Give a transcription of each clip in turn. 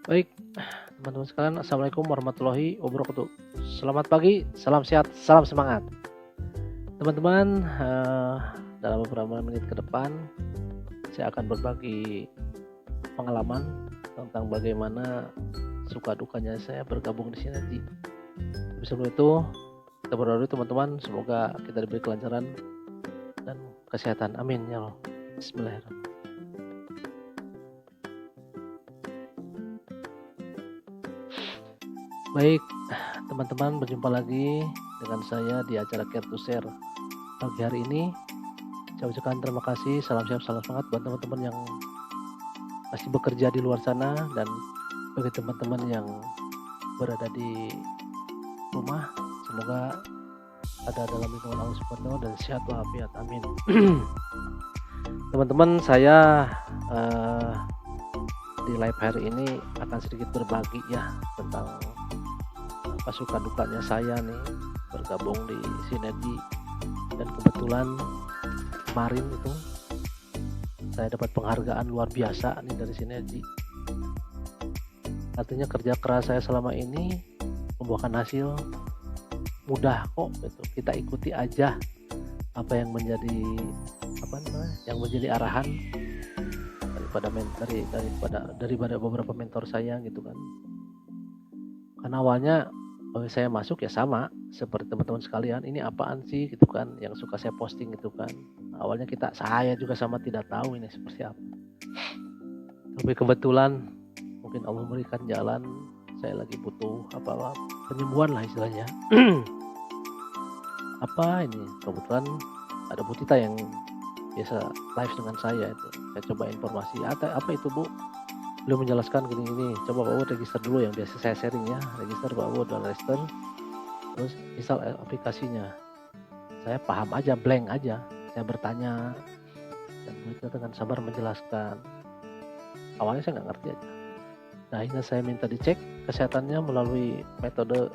Baik, teman-teman sekalian, Assalamualaikum warahmatullahi wabarakatuh. Selamat pagi, salam sehat, salam semangat. Teman-teman, dalam beberapa menit ke depan, saya akan berbagi pengalaman tentang bagaimana suka dukanya saya bergabung di Sinergi. Sebelum itu, kita berdoa dulu teman-teman, semoga kita diberi kelancaran dan kesehatan. Amin ya Allah. Bismillahirrahmanirrahim. Baik, teman-teman, berjumpa lagi dengan saya di acara Care to Share pagi hari ini. Saya ucapkan terima kasih, salam sehat, salam semangat buat teman-teman yang masih bekerja di luar sana, dan bagi teman-teman yang berada di rumah, semoga ada dalam lindungan Allah Subhanahu dan sehat walafiat. Amin. Teman-teman, saya di live hari ini akan sedikit berbagi ya tentang apa suka dukanya saya nih bergabung di Sinergi, dan kebetulan kemarin itu saya dapat penghargaan luar biasa nih dari Sinergi. Artinya kerja keras saya selama ini membuahkan hasil mudah kok gitu. Kita ikuti aja apa yang menjadi arahan daripada beberapa mentor saya gitu kan. Karena awalnya saya masuk ya sama seperti teman-teman sekalian, ini apaan sih gitu kan yang suka saya posting gitu kan. Awalnya saya juga sama tidak tahu ini seperti apa. Tapi kebetulan mungkin Allah memberikan jalan, saya lagi butuh penyembuhan lah istilahnya. Kebetulan ada Bu Tita yang biasa live dengan saya itu. Saya coba informasi, apa itu Bu? Beliau menjelaskan gini-gini, coba Pak Wo register dulu, yang biasa saya sharing ya, register Pak Wo dan register, terus install aplikasinya. Saya paham aja, blank aja, saya bertanya, dan beliau dengan sabar menjelaskan. Awalnya saya nggak ngerti aja. Nah, akhirnya saya minta dicek kesehatannya melalui metode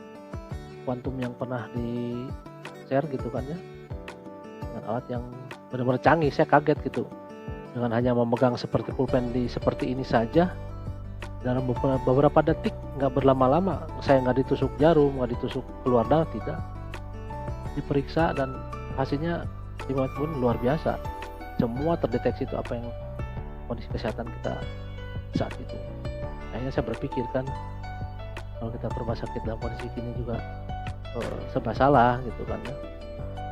kuantum yang pernah di share gitu kan ya, dengan alat yang benar-benar canggih. Saya kaget gitu, dengan hanya memegang seperti pulpen seperti ini saja, dalam beberapa detik, nggak berlama-lama, saya nggak ditusuk jarum, nggak ditusuk keluar darah, tidak, diperiksa dan hasilnya pun luar biasa. Semua terdeteksi itu apa yang kondisi kesehatan kita saat itu. Akhirnya saya berpikir kan, kalau kita ke rumah sakit dalam kondisi gini juga serba salah gitu kan ya.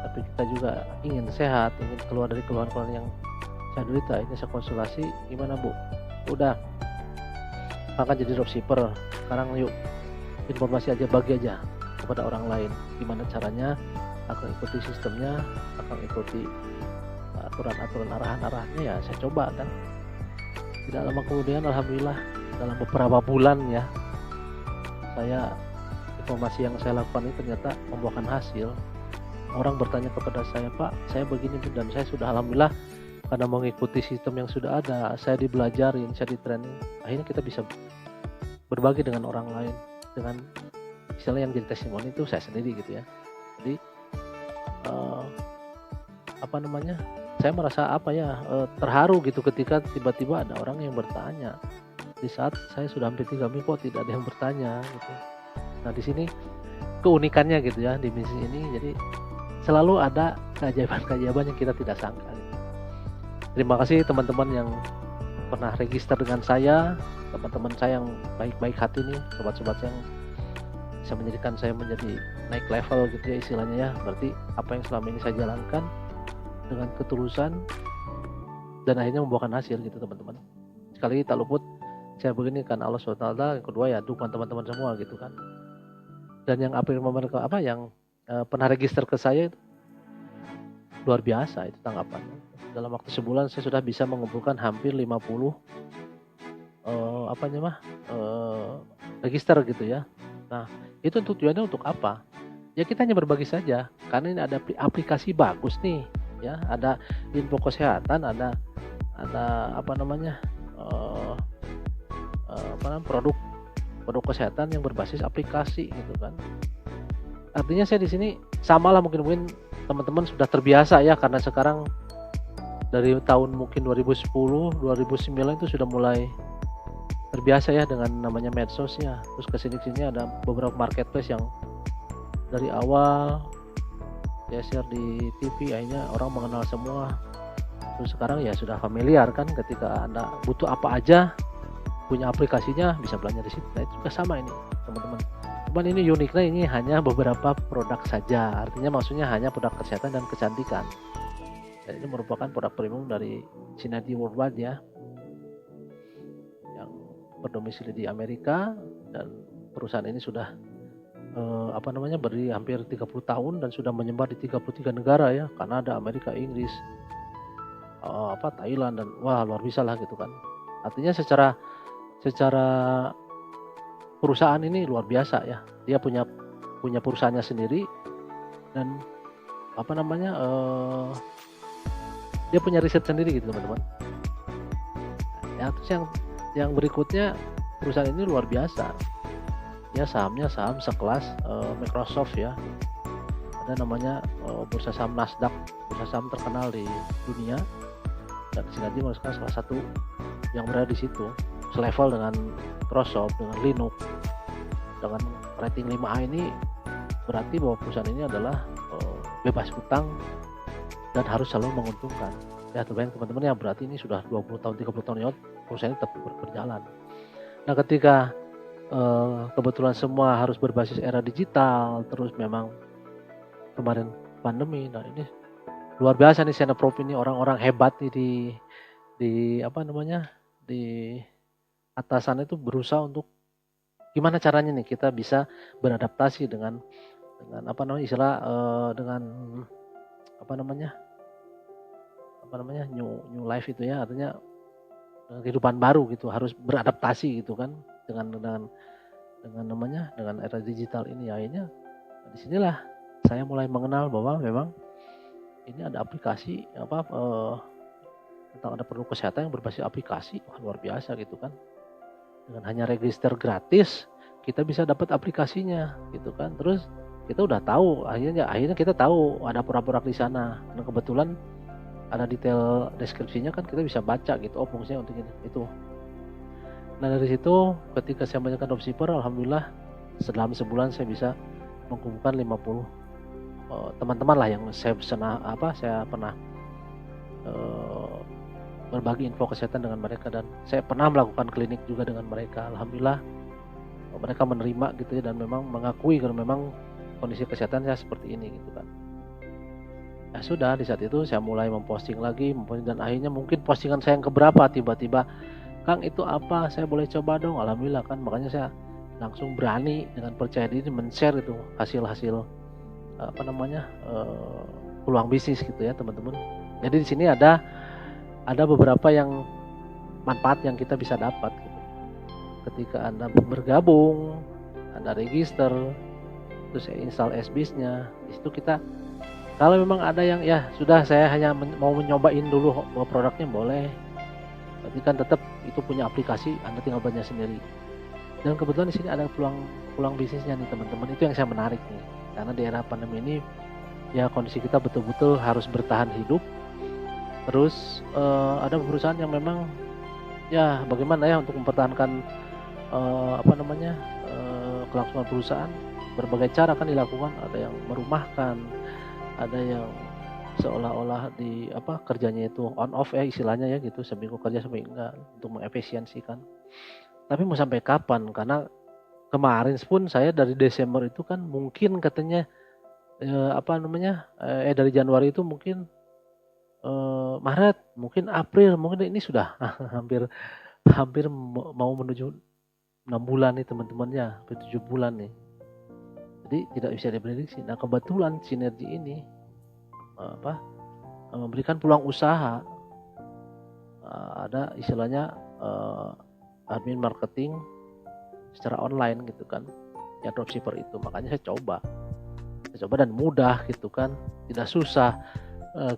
Tapi kita juga ingin sehat, ingin keluar dari keluhan-keluhan yang saya derita. Ini saya konsultasi, gimana Bu? Udah, maka jadi dropshipper. Sekarang yuk informasi aja, bagi aja kepada orang lain. Gimana caranya? Akan ikuti sistemnya, akan ikuti aturan-aturan arahan-arahannya ya. Saya coba kan. Tidak lama kemudian, alhamdulillah dalam beberapa bulan ya, informasi yang saya lakukan ini ternyata membuahkan hasil. Orang bertanya kepada saya, Pak, saya begini, dan saya sudah alhamdulillah karena mengikuti sistem yang sudah ada, saya dibelajarin, saya di-training, akhirnya kita bisa berbagi dengan orang lain, dengan istilah yang jadi testimoni itu saya sendiri gitu ya. Jadi saya merasa terharu gitu ketika tiba-tiba ada orang yang bertanya di saat saya sudah hampir 3 minggu kok tidak ada yang bertanya gitu. Nah, di sini keunikannya gitu ya di bisnis ini, jadi selalu ada keajaiban-keajaiban yang kita tidak sangka gitu. Terima kasih teman-teman yang pernah register dengan saya, teman-teman saya yang baik-baik hati nih, sobat-sobat yang bisa menjadikan saya menjadi naik level gitu ya istilahnya ya. Berarti apa yang selama ini saya jalankan dengan ketulusan dan akhirnya membuahkan hasil gitu teman-teman. Sekali lagi tak luput saya begini kan Allah SWT, yang kedua ya dukungan teman-teman semua gitu kan. Dan yang pernah register ke saya itu luar biasa itu tanggapannya. Dalam waktu sebulan saya sudah bisa mengumpulkan hampir 50 register gitu ya. Nah, itu tujuannya untuk apa? Ya kita hanya berbagi saja, karena ini ada aplikasi bagus nih ya, ada info kesehatan, ada produk kesehatan yang berbasis aplikasi gitu kan. Artinya saya di sini samalah, mungkin teman-teman sudah terbiasa ya, karena sekarang dari tahun mungkin 2010, 2009 itu sudah mulai terbiasa ya dengan namanya medsosnya. Terus kesini-sini ada beberapa marketplace yang dari awal ya share di TV, akhirnya orang mengenal semua. Terus sekarang ya sudah familiar kan, ketika Anda butuh apa aja punya aplikasinya bisa belanja di situ. Nah itu juga sama ini teman-teman. Cuman ini uniknya ini hanya beberapa produk saja. Artinya maksudnya hanya produk kesehatan dan kecantikan. Dan ini merupakan produk premium dari Synergy Worldwide ya, yang berdomisili di Amerika, dan perusahaan ini sudah berdiri hampir 30 tahun dan sudah menyebar di 33 negara ya, Kanada, Amerika, Inggris, Thailand, dan wah luar biasa lah gitu kan. Artinya secara perusahaan ini luar biasa ya. Dia punya perusahaannya sendiri, dan dia punya riset sendiri gitu teman-teman. Ya, terus yang berikutnya, perusahaan ini luar biasa. Ya sahamnya saham sekelas Microsoft ya. Ada namanya bursa saham Nasdaq, bursa saham terkenal di dunia. Dan Synergy merupakan salah satu yang berada di situ, selevel dengan Microsoft, dengan Linux, dengan rating 5A. Ini berarti bahwa perusahaan ini adalah bebas hutang dan harus selalu menguntungkan. Ya teman-teman ya, berarti ini sudah 20 tahun, 30 tahun ya perusahaan ini tetap berjalan. Nah ketika kebetulan semua harus berbasis era digital, terus memang kemarin pandemi, nah ini luar biasa nih Sinoprop ini, orang-orang hebat nih di atasan itu berusaha untuk gimana caranya nih kita bisa beradaptasi dengan new life itu ya, artinya kehidupan baru gitu, harus beradaptasi gitu kan dengan era digital ini. Akhirnya disinilah saya mulai mengenal bahwa memang ini ada aplikasi tentang ada produk kesehatan yang berbasis aplikasi. Wah, luar biasa gitu kan. Dengan hanya register gratis kita bisa dapat aplikasinya gitu kan. Terus kita udah tahu, akhirnya kita tahu ada produk-produk di sana. Dan kebetulan ada detail deskripsinya kan, kita bisa baca gitu, fungsinya untuk ini itu. Nah dari situ ketika saya menjalankan dropshipper, alhamdulillah dalam sebulan saya bisa mengumpulkan 50 teman-teman lah yang saya pernah berbagi info kesehatan dengan mereka, dan saya pernah melakukan klinik juga dengan mereka. Alhamdulillah mereka menerima gitu ya, dan memang mengakui kalau memang kondisi kesehatan saya seperti ini gitu kan. Ya sudah, di saat itu saya mulai memposting lagi, dan akhirnya mungkin postingan saya yang keberapa tiba-tiba, Kang itu apa, saya boleh coba dong. Alhamdulillah kan, makanya saya langsung berani dengan percaya diri men-share itu hasil-hasil peluang bisnis gitu ya teman-teman. Jadi di sini ada beberapa yang manfaat yang kita bisa dapat gitu. Ketika Anda bergabung, Anda register, terus saya install SBIS-nya, di situ kita kalau memang ada yang ya sudah saya hanya mau mencobain dulu produknya, boleh. Berarti kan tetap itu punya aplikasi, Anda tinggal belanja sendiri. Dan kebetulan di sini ada peluang bisnisnya nih teman-teman. Itu yang saya menarik nih. Karena di era pandemi ini ya kondisi kita betul-betul harus bertahan hidup. Terus ada perusahaan yang memang ya bagaimana ya untuk mempertahankan kelangsungan perusahaan. Berbagai cara kan dilakukan, ada yang merumahkan, ada yang seolah-olah kerjanya itu on off ya istilahnya ya gitu, seminggu kerja seminggu enggak, untuk mengefisiensikan. Tapi mau sampai kapan? Karena kemarin pun saya dari Desember itu kan mungkin katanya dari Januari itu mungkin Maret, mungkin April, mungkin ini sudah hampir mau menuju 6 bulan nih teman-temannya, 7 bulan nih. Jadi tidak bisa diprediksi. Nah kebetulan Synergy ini memberikan peluang usaha. Ada istilahnya admin marketing secara online gitu kan, ya dropshipper itu. Makanya saya coba dan mudah gitu kan, tidak susah.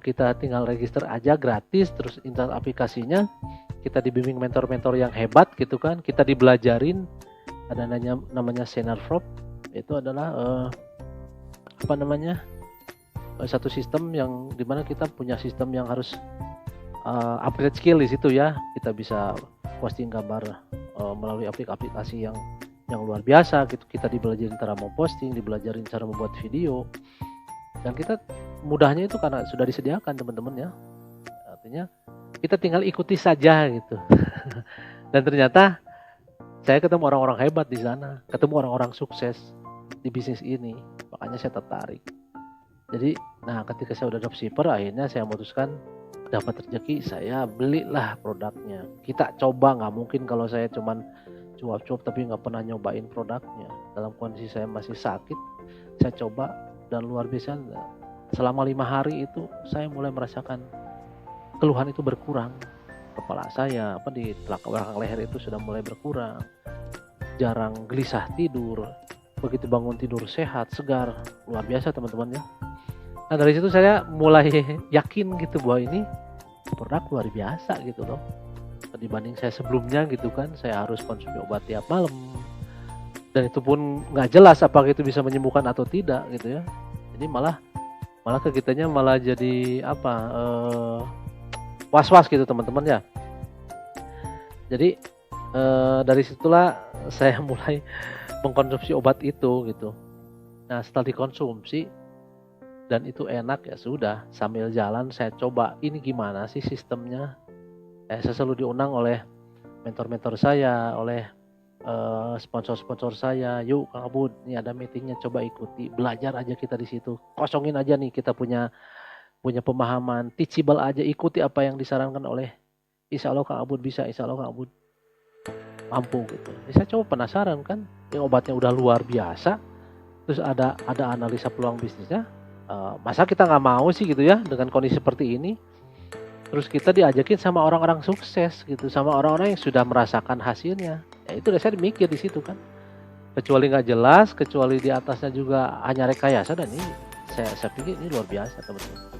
Kita tinggal register aja gratis, terus install aplikasinya, kita dibimbing mentor-mentor yang hebat gitu kan, kita dibelajarin. Ada namanya Sinoprop, itu adalah satu sistem yang dimana kita punya sistem yang harus upgrade skill di situ ya. Kita bisa posting gambar melalui aplikasi yang luar biasa gitu. Kita dibelajarin cara memposting, dibelajarin cara membuat video, dan kita mudahnya itu karena sudah disediakan teman-teman ya. Artinya kita tinggal ikuti saja gitu. Dan ternyata saya ketemu orang-orang hebat di sana, ketemu orang-orang sukses di bisnis ini, makanya saya tertarik. Jadi, nah ketika saya udah dropshipper, akhirnya saya memutuskan dapat rezeki, saya belilah produknya. Kita coba, nggak mungkin kalau saya cuman cuap-cuap tapi nggak pernah nyobain produknya. Dalam kondisi saya masih sakit, saya coba dan luar biasa. Selama 5 hari itu saya mulai merasakan keluhan itu berkurang. Kepala saya di belakang leher itu sudah mulai berkurang, jarang gelisah tidur, begitu bangun tidur sehat, segar, luar biasa teman-teman ya. Nah dari situ saya mulai yakin gitu bahwa ini produk luar biasa gitu loh, dibanding saya sebelumnya gitu kan. Saya harus konsumsi obat tiap malam, dan itu pun nggak jelas apakah itu bisa menyembuhkan atau tidak gitu ya. Jadi malah ke kitanya malah jadi was-was gitu teman-teman ya. Jadi dari situlah saya mulai mengkonsumsi obat itu gitu. Nah setelah dikonsumsi dan itu enak, ya sudah, sambil jalan saya coba ini gimana sih sistemnya. Saya selalu diundang oleh mentor-mentor saya, oleh sponsor-sponsor saya. Yuk Kang Abud, ini ada meetingnya, coba ikuti, belajar aja kita di situ. Kosongin aja nih, kita punya pemahaman, teachable aja, ikuti apa yang disarankan oleh. Insya Allah Kang Abud bisa, insya Allah Kang Abud mampu gitu. Jadi saya coba, penasaran kan, yang obatnya udah luar biasa, terus ada analisa peluang bisnisnya. Masa kita nggak mau sih gitu ya dengan kondisi seperti ini. Terus kita diajakin sama orang-orang sukses gitu, sama orang-orang yang sudah merasakan hasilnya. Ya itu saya mikir di situ kan. Kecuali nggak jelas, kecuali di atasnya juga hanya rekayasa, dan ini saya pikir ini luar biasa teman-teman.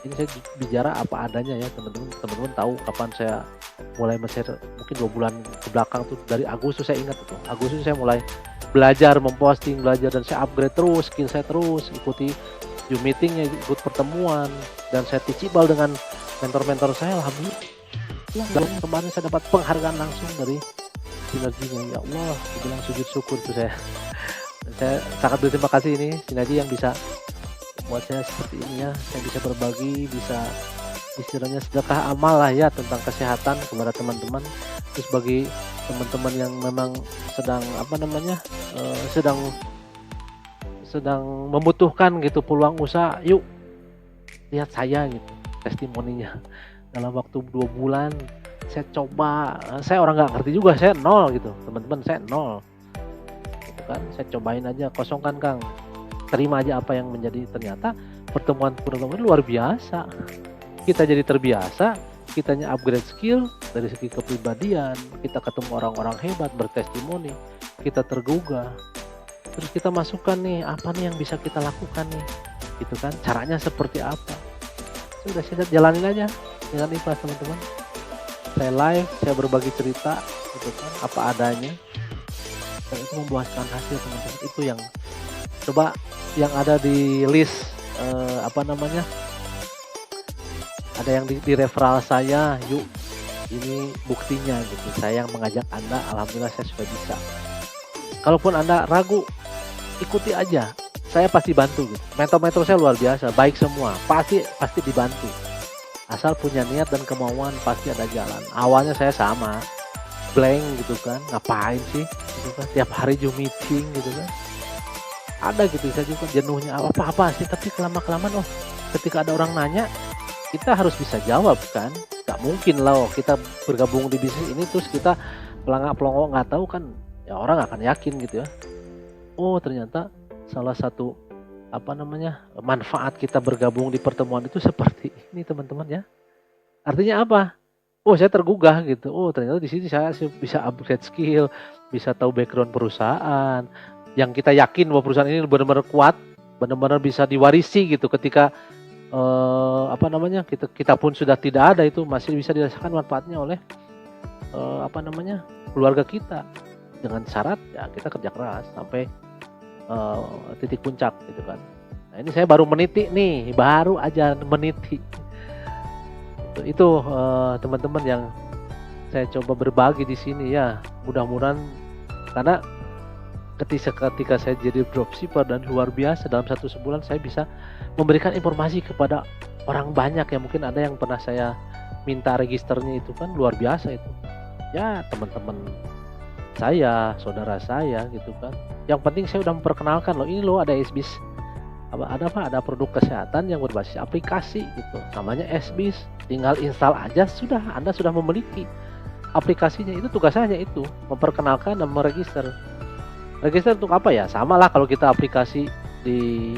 Ini saya bicara apa adanya ya teman-teman. Teman-teman tahu kapan saya mulai men-share, mungkin 2 bulan ke belakang tuh, dari Agustus saya ingat tuh. Agustus saya mulai belajar memposting, belajar, dan saya upgrade terus skill saya, terus ikuti Zoom meetingnya, ikut pertemuan, dan saya teachable dengan mentor-mentor saya. Alhamdulillah, dan kemarin saya dapat penghargaan langsung dari Sinerginya. Ya Allah, saya bilang sujud syukur tuh saya. Saya sangat berterima kasih ini Sinergi yang bisa buat saya seperti ini ya. Saya bisa berbagi, bisa istilahnya sedekah amal lah ya tentang kesehatan kepada teman-teman. Terus bagi teman-teman yang memang sedang sedang membutuhkan gitu peluang usaha, yuk lihat saya gitu testimoninya. Dalam waktu 2 bulan saya coba, saya orang nggak ngerti juga, saya nol gitu teman-teman, saya nol gitu kan. Saya cobain aja, kosongkan Kang, terima aja apa yang menjadi. Ternyata pertemuan luar biasa, kita jadi terbiasa, kitanya upgrade skill dari segi kepribadian, kita ketemu orang-orang hebat bertestimoni, kita tergugah. Terus kita masukkan nih, apa nih yang bisa kita lakukan nih gitu kan, caranya seperti apa. Sudah, saya jalanin aja dengan ikhlas teman-teman. Saya live, saya berbagi cerita gitu kan, apa adanya, dan itu membuahkan hasil teman-teman. Itu yang coba yang ada di list ada yang di referral saya, yuk ini buktinya gitu. Saya yang mengajak Anda, alhamdulillah saya sudah bisa. Kalaupun Anda ragu, ikuti aja, saya pasti bantu gitu. Mentor-mentor saya luar biasa, baik semua, pasti dibantu. Asal punya niat dan kemauan, pasti ada jalan. Awalnya saya sama, blank gitu kan, ngapain sih gitu kan, tiap hari Zoom meeting gitu kan. Ada gitu, saya juga jenuhnya apa sih, tapi kelamaan ketika ada orang nanya, kita harus bisa jawab kan. Gak mungkin lah kita bergabung di bisnis ini terus kita pelangak-pelongok nggak tahu kan, ya orang akan yakin gitu ya. Oh ternyata salah satu manfaat kita bergabung di pertemuan itu seperti ini teman-teman ya. Artinya apa? Oh saya tergugah gitu. Oh ternyata di sini saya bisa upgrade skill, bisa tahu background perusahaan, yang kita yakin bahwa perusahaan ini benar-benar kuat, benar-benar bisa diwarisi gitu. Ketika kita pun sudah tidak ada, itu masih bisa dirasakan manfaatnya oleh keluarga kita, dengan syarat ya kita kerja keras sampai titik puncak gitu kan. Nah ini saya baru meniti nih, baru aja meniti. Itu teman-teman yang saya coba berbagi di sini ya. mudah-mudahan, karena ketika saya jadi dropshipper dan luar biasa dalam 1 sebulan saya bisa memberikan informasi kepada orang banyak yang mungkin ada yang pernah saya minta registernya itu kan luar biasa itu. Ya teman-teman saya, saudara saya gitu kan. Yang penting saya udah memperkenalkan loh, ini loh ada SBIS. Ada produk kesehatan yang berbasis aplikasi gitu. Namanya SBIS. Tinggal install aja sudah, Anda sudah memiliki aplikasinya. Itu tugas saya itu, memperkenalkan dan meregister. Register untuk apa ya? Sama lah kalau kita aplikasi di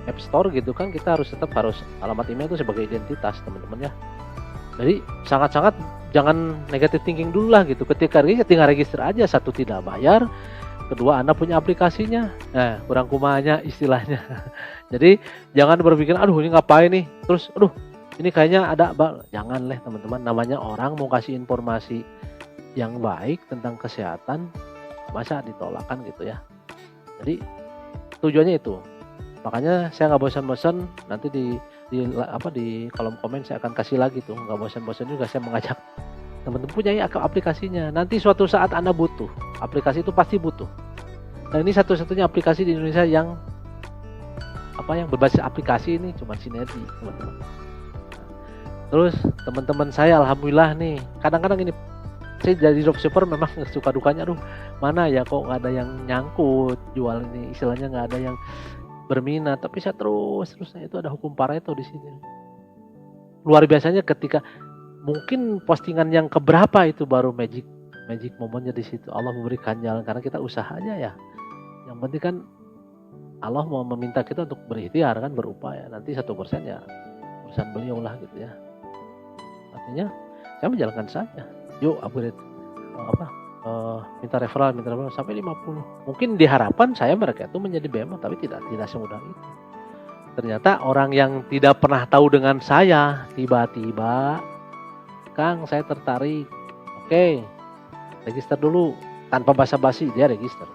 App Store gitu kan, kita tetap harus alamat email itu sebagai identitas teman-teman ya. Jadi sangat-sangat jangan negative thinking dulu lah gitu. Ketika tinggal register aja, 1 tidak bayar, 2 Anda punya aplikasinya. Nah, kurang kumanya istilahnya. Jadi jangan berpikir aduh ini ngapain nih, terus aduh ini kayaknya ada jangan lah teman-teman. Namanya orang mau kasih informasi yang baik tentang kesehatan, masa ditolakkan gitu ya. Jadi tujuannya itu. Makanya saya nggak bosan-bosan, nanti di kolom komen saya akan kasih lagi tuh, nggak bosan-bosan juga saya mengajak teman-teman punya aplikasinya. Nanti suatu saat Anda butuh aplikasi, itu pasti butuh. Dan ini satu-satunya aplikasi di Indonesia yang berbasis aplikasi ini cuma Sinergi teman-teman. Terus teman-teman saya alhamdulillah nih, kadang-kadang ini saya jadi dropshipper memang suka dukanya, aduh mana ya kok nggak ada yang nyangkut jual ini, istilahnya nggak ada yang berminat, tapi saya terusnya itu ada hukum Pareto di sini. Luar biasanya ketika mungkin postingan yang keberapa itu baru magic momennya di situ. Allah memberikan jalan karena kita usahanya ya. Yang penting kan Allah mau meminta kita untuk berikhtiar kan, berupaya. Nanti 1% ya urusan beliau lah gitu ya. Artinya saya menjalankan saja. Yuk upgrade minta referral sampai 50. Mungkin diharapkan mereka itu menjadi BMO, tapi tidak semudah itu. Ternyata orang yang tidak pernah tahu dengan saya tiba-tiba, Kang saya tertarik. Oke, register dulu tanpa basa-basi, dia register.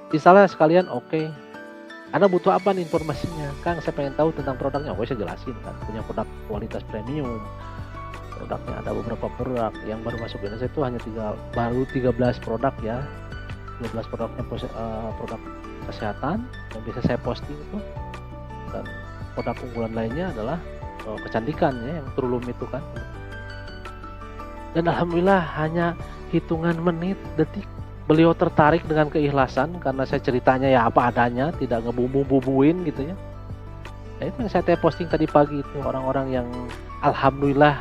Misalnya sekalian oke. Anda butuh apa nih informasinya? Kang saya pengen tahu tentang produknya. Oke, saya jelasin kan, punya produk kualitas premium. Produknya ada beberapa produk yang baru masuk ke Indonesia itu hanya 13 produk ya. 12 produknya produk kesehatan yang bisa saya posting itu. Dan produk unggulan lainnya adalah kecantikan ya, yang Trulum itu kan. Dan alhamdulillah hanya hitungan menit, detik beliau tertarik dengan keikhlasan karena saya ceritanya ya apa adanya, tidak ngebumbu-bumbuin gitu ya. Nah, itu yang saya posting tadi pagi itu, orang-orang yang alhamdulillah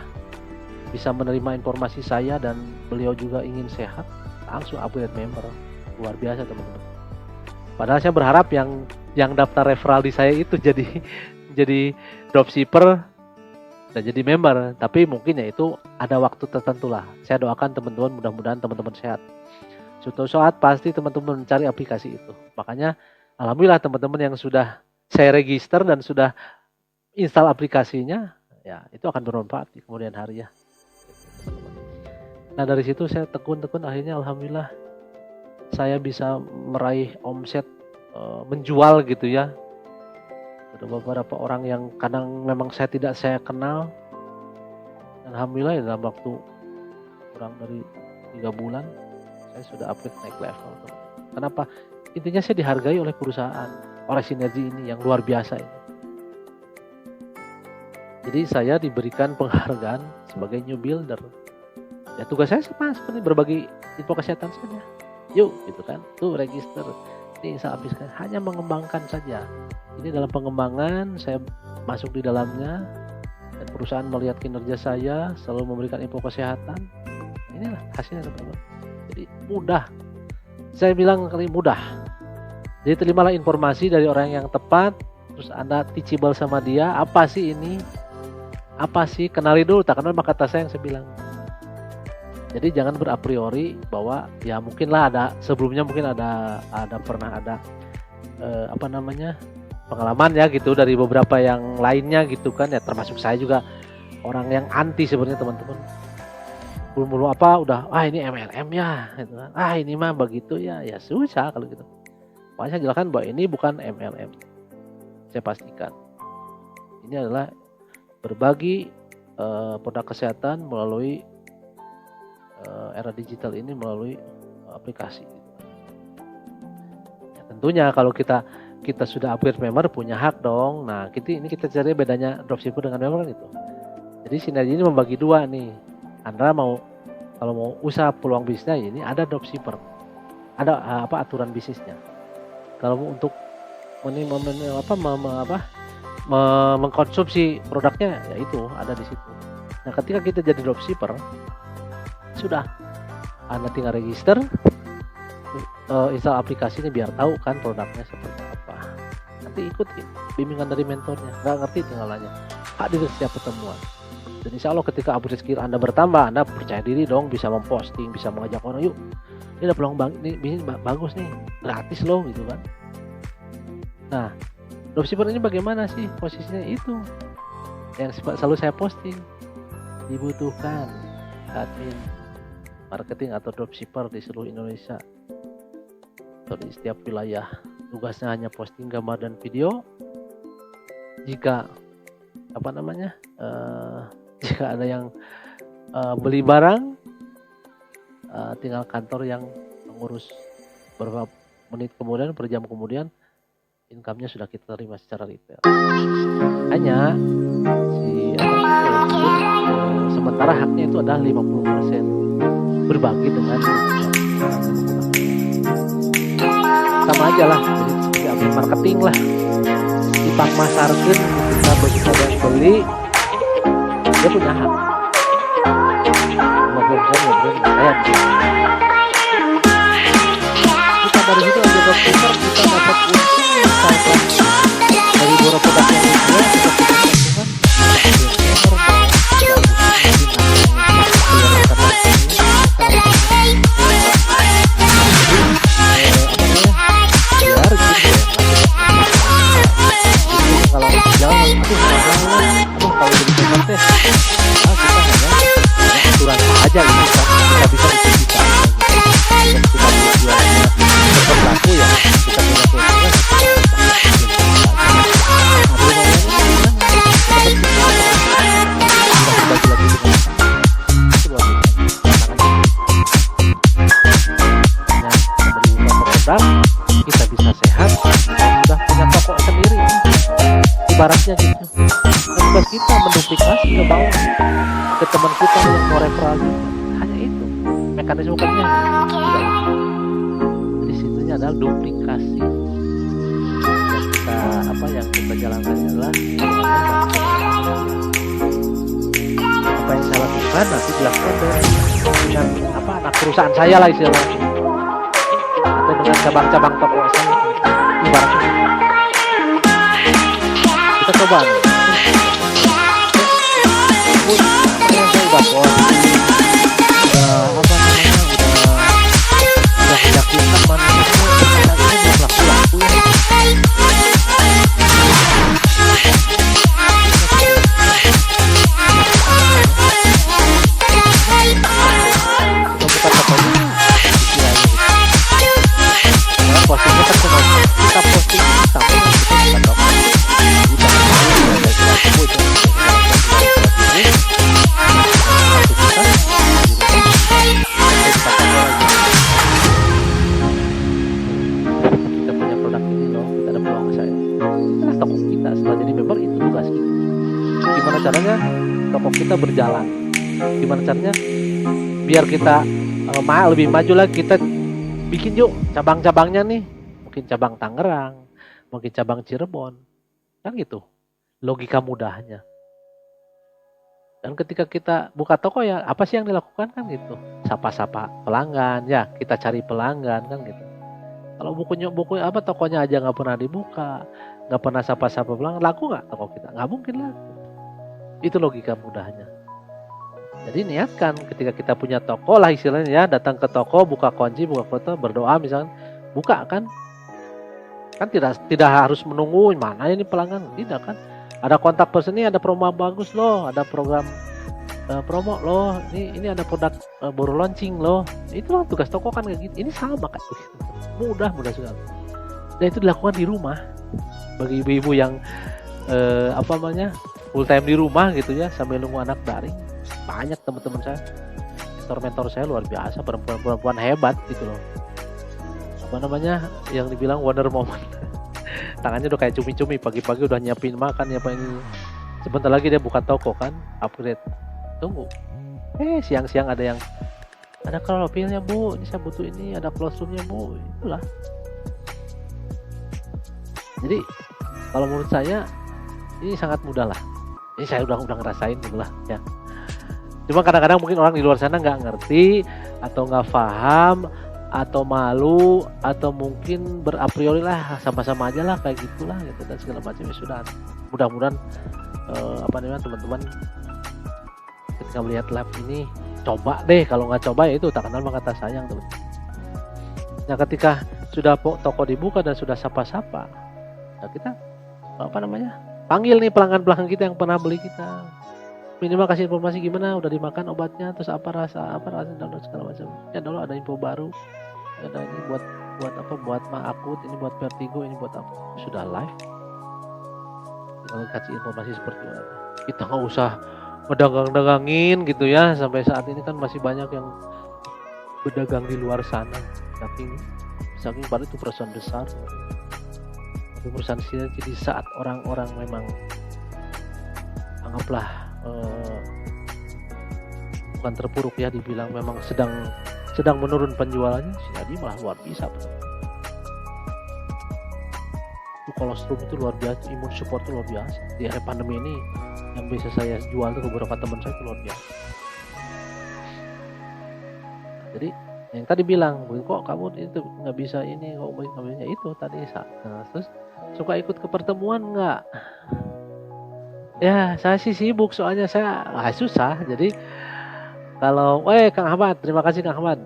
bisa menerima informasi saya dan beliau juga ingin sehat, langsung upgrade member. Luar biasa teman-teman. Padahal saya berharap yang daftar referral di saya itu jadi dropshipper dan jadi member, tapi mungkin ya itu ada waktu tertentu lah. Saya doakan teman-teman, mudah-mudahan teman-teman sehat. Suatu saat pasti teman-teman mencari aplikasi itu. Makanya alhamdulillah teman-teman yang sudah saya register dan sudah install aplikasinya, ya itu akan bermanfaat di kemudian hari ya. Nah dari situ saya tekun akhirnya alhamdulillah saya bisa meraih omset menjual gitu ya. Ada beberapa orang yang kadang memang saya kenal. Dan alhamdulillah dalam waktu kurang dari 3 bulan saya sudah upgrade naik level. Kenapa? Intinya saya dihargai oleh perusahaan, oleh Sinergi ini yang luar biasa ini. Jadi saya diberikan penghargaan sebagai new builder. Ya tugas saya seperti berbagi info kesehatan saja. Yuk gitu kan, tuh register, ini saya habiskan, hanya mengembangkan saja. Ini dalam pengembangan, saya masuk di dalamnya dan perusahaan melihat kinerja saya, selalu memberikan info kesehatan. Inilah hasilnya teman-teman. Jadi mudah. Saya bilang kali mudah. Jadi terimalah informasi dari orang yang tepat, terus Anda teachable sama dia, apa sih ini? Apa sih? Kenali dulu, tak kenal maka kata saya yang saya bilang. Jadi jangan berapriori bahwa ya mungkinlah sebelumnya mungkin pernah ada pengalaman ya gitu dari beberapa yang lainnya gitu kan ya, termasuk saya juga orang yang anti sebenarnya teman-teman. Belum udah ini MLM ya gitu kan. Ini mah begitu ya susah kalau gitu. Makanya saya jelaskan bahwa ini bukan MLM. Saya pastikan. Ini adalah berbagi produk kesehatan melalui era digital ini melalui aplikasi. Ya, tentunya kalau kita sudah upgrade member punya hak dong. Nah, kita cari bedanya dropshipper dengan member gitu. Jadi sinergi ini membagi dua nih. Anda kalau mau usaha peluang bisnisnya ini ada dropshipper. Ada aturan bisnisnya. Kalau untuk mengkonsumsi produknya ya itu ada di situ. Nah, ketika kita jadi dropshipper sudah Anda tinggal register, install aplikasinya biar tahu kan produknya seperti apa. Nanti ikutin bimbingan dari mentornya. Nggak ngerti tinggal nanya. Hadir setiap pertemuan. Dan insya Allah ketika upgrade skill Anda bertambah, Anda percaya diri dong bisa memposting, bisa mengajak orang, yuk ini ada peluang ini bagus nih, gratis loh gitu kan. Nah, dropshipper ini bagaimana sih posisinya? Itu yang selalu saya posting, dibutuhkan admin marketing atau dropshipper di seluruh Indonesia atau di setiap wilayah. Tugasnya hanya posting gambar dan video. Jika jika ada yang beli barang, tinggal kantor yang mengurus. Beberapa menit kemudian, per jam kemudian, income-nya sudah kita terima secara retail. Hanya sementara haknya itu adalah 50% berbagi dengan sama aja lah, jadi seperti admin marketing lah, dipangmasarkeun kita begitu ada yang beli dia punya hak. 50% saya kita dari situ aja dropshipper kita dapat untung misalkan dari beberapa produk yang dijual kita aturan aja ini kan kita bisa berlaku ya kita punya kita bisa sehat sudah punya toko sendiri ibaratnya gitu. Tugas kita menduplikasi ke bawah ke teman kita yang mau referral, hanya itu mekanisme kerjanya. Di situnya adalah duplikasi. Yang kita jalankan adalah apa yang saya lakukan nanti dilakukan dengan anak perusahaan saya lah istilahnya, atau dengan cabang-cabang toko saya. Ibaratnya kita coba nih. Yang saya udah posting, udah meyakinkan manusia belum laku-laku ya. Postingnya kan cuma kita posting sampai kita punya produk ini loh, kita ada peluang ke saya. Itulah toko kita setelah jadi member, itu tugas kita. Gimana caranya toko kita berjalan? Gimana caranya biar kita lebih maju lagi, kita bikin yuk cabang-cabangnya nih, mungkin cabang Tangerang, mungkin cabang Cirebon, kan gitu logika mudahnya. Dan ketika kita buka toko ya apa sih yang dilakukan kan gitu, sapa-sapa pelanggan ya, kita cari pelanggan kan gitu. Kalau buku tokonya aja nggak pernah dibuka, nggak pernah sapa-sapa pelanggan, laku nggak toko kita? Nggak mungkin laku. Itu logika mudahnya. Jadi niatkan ketika kita punya toko lah istilahnya ya, datang ke toko, buka kunci, buka foto, berdoa misalkan, buka kan tidak harus menunggu mana ini pelanggan, tidak kan. Ada kontak person nih, ada promo bagus loh, ada program promo loh, ini ada produk baru launching loh. Itulah tugas toko kan kayak gitu. Ini sama kan, mudah sekali. Dan itu dilakukan di rumah bagi ibu-ibu yang full time di rumah gitu ya, sambil nunggu anak daring. Banyak teman-teman saya mentor-mentor saya luar biasa, perempuan-perempuan hebat gitu loh. Apa namanya, yang dibilang Wonder Woman. Tangannya udah kayak cumi-cumi, pagi-pagi udah nyiapin makan, nyiapin sebentar lagi dia buka toko kan, upgrade. Tunggu. Siang-siang ada klorofilnya Bu, ini saya butuh ini, ada closeroomnya Bu, itulah. Jadi kalau menurut saya ini sangat mudah lah. Ini saya udah ngerasain gitu lah ya. Cuma kadang-kadang mungkin orang di luar sana nggak ngerti atau nggak paham atau malu atau mungkin berapriori lah sama-sama aja lah kayak gitulah gitu dan segala macam. Ya sudah, mudah-mudahan teman-teman ketika melihat live ini coba deh, kalau nggak coba ya itu tak kenal maka tak sayang teman. Nah ketika sudah toko dibuka dan sudah sapa-sapa, nah kita panggil nih pelanggan-pelanggan kita yang pernah beli kita, minimal kasih informasi gimana udah dimakan obatnya, terus apa rasa dan segala macam. Ya dulu ada info baru, ada ini buat mah akut, ini buat vertigo, ini buat apa, sudah live. Kalau kasih informasi seperti itu, kita nggak usah berdagang-dagangin gitu ya. Sampai saat ini kan masih banyak yang berdagang di luar sana, saking pada itu perusahaan besar. Tapi perusahaan sini, jadi saat orang-orang memang anggaplah bukan terpuruk ya, dibilang memang sedang menurun penjualannya, jadi malah luar biasa. Kolostrum itu luar biasa, imun support itu luar biasa. Di era pandemi ini yang bisa saya jual itu beberapa teman saya itu luar biasa. Jadi yang tadi bilang, kok kamu itu nggak bisa ini, kok nggak bisa itu tadi. Nah, terus suka ikut ke pertemuan nggak? Ya saya sih sibuk soalnya saya susah. Jadi kalau Kang Ahmad, terima kasih Kang Ahmad.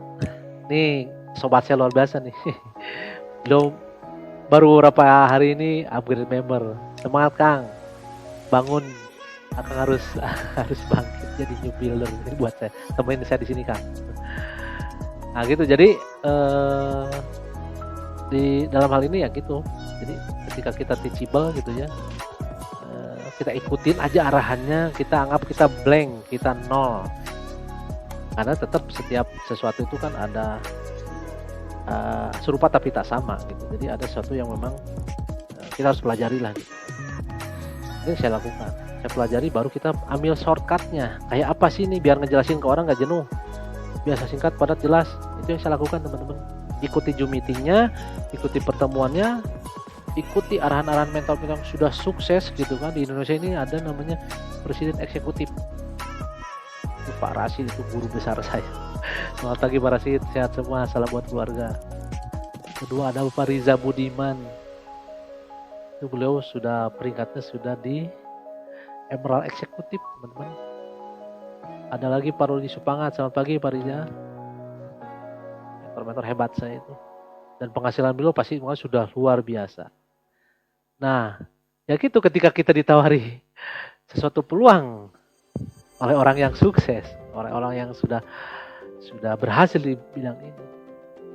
Nih sobat saya luar biasa nih. Baru beberapa hari ini upgrade member. Semangat Kang, bangun. Akang harus bangkit jadi new builder. Ini buat saya, temuin saya di sini Kang. Nah gitu, jadi di dalam hal ini ya gitu. Jadi ketika kita teachable gitu ya, kita ikutin aja arahannya, kita anggap kita blank, kita nol. Karena tetap setiap sesuatu itu kan ada serupa tapi tak sama gitu. Jadi ada sesuatu yang memang kita harus pelajari lah gitu. Ini saya lakukan, saya pelajari, baru kita ambil shortcutnya. Kayak apa sih ini biar ngejelasin ke orang gak jenuh, biasa singkat padat jelas. Itu yang saya lakukan teman-teman. Ikuti Zoom meetingnya, ikuti pertemuannya, ikuti arahan-arahan mentor yang sudah sukses gitu kan. Di Indonesia ini ada namanya presiden eksekutif, itu Pak Rashid, itu guru besar saya. Selamat pagi Pak Rashid, sehat semua, salam buat keluarga. Kedua ada Bapak Riza Budiman, itu beliau sudah peringkatnya sudah di Emerald Eksekutif teman-teman. Ada lagi Pak Rudi Supangat, selamat pagi Pak Riza, mentor hebat saya itu, dan penghasilan beliau pasti sudah luar biasa. Nah ya gitu, ketika kita ditawari sesuatu peluang oleh orang yang sukses, orang-orang yang sudah berhasil di bidang ini,